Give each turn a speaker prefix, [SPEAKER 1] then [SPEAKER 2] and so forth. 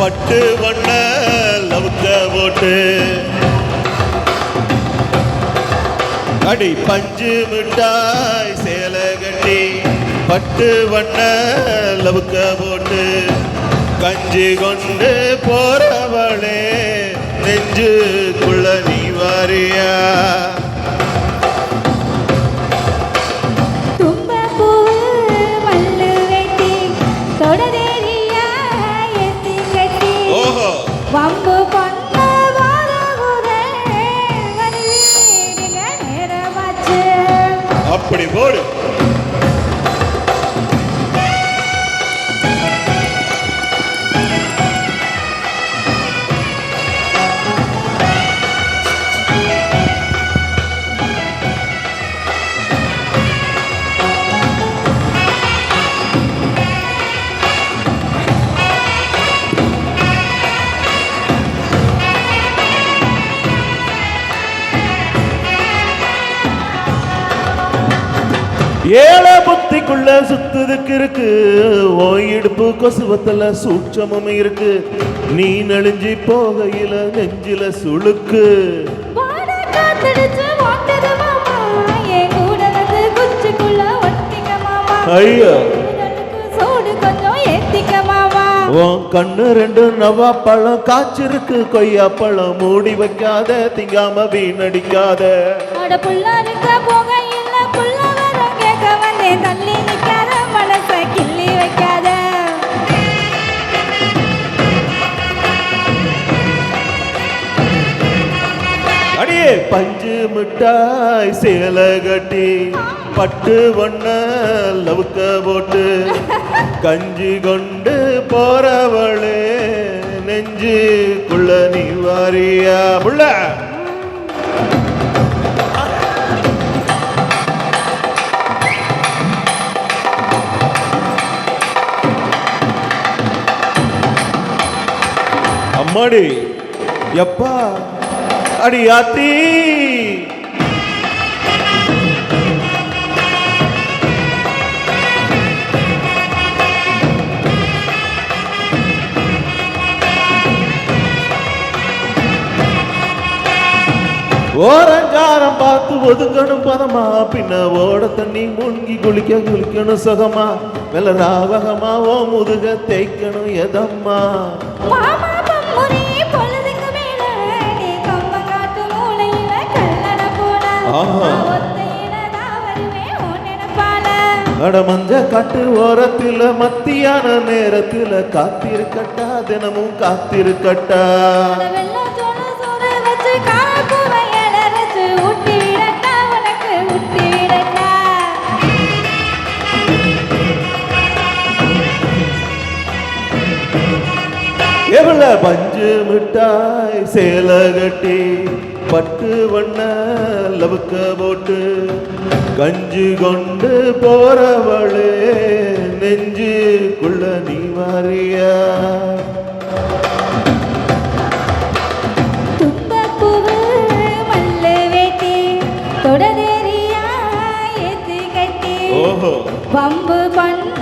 [SPEAKER 1] பட்டு வண்ண லவுக்க போட்டு அடி பஞ்சு மிட்டாய் சேலை கட்டி பட்டு வண்ண லவுக்க போட்டு கஞ்சி கொண்டு போறவளே நெஞ்சுக்குள்ள நீ வாரியா அப்படி போடு ஏழ புத்திக்குள்ள சுத்துதுக்கு இருக்கு ஓ இடுப்பு கொசுவத்துல சூட்சமும் இருக்கு நீ நெளிஞ்சி போகையில நெஞ்சில சுளுக்கு ஐயோ உன் கண்ணு ரெண்டு நவா பழம் காய்ச்சிருக்கு கொய்யா பழம் மூடி வைக்காத திங்காம வீணடிக்காத
[SPEAKER 2] தள்ளி நிக்காத மனச கிள்ளி வைக்காத
[SPEAKER 1] அடியே பஞ்சு மிட்டாய் சேலை கட்டி பட்டு வண்ண லவுக்க போட்டு கஞ்சி கொண்டு போறவளே நெஞ்சுக்குள்ள நீ வாரியா புள்ள அம்மாடி எப்பா அடி ஆத்தி ஓரஞ்சாரம் பார்த்து ஒதுங்கணும் பதமா பின்ன ஓட தண்ணி மூழ்கி குளிக்கணும் சுகமா வெள்ள ராவகமா ஓ முதுக தேய்க்கணும் எதம்மா மஞ்ச காட்டு ஓரத்துல மத்தியான நேரத்துல காத்திருக்கட்டா தினமும் காத்திருக்கட்டா எவ்வள பஞ்சு மிட்டாய் சேலை கட்டி பட்டு வண்ண லவுக்க போட்டு கஞ்சி கொண்டு போறவளே நெஞ்சுக்குள்ள நீ மாறியா
[SPEAKER 2] தும்பப்பூவு மல்லு வேட்டி தொடரேறியா ஏத்து கட்டி
[SPEAKER 1] ஓஹோ
[SPEAKER 2] பம்பு பண்ண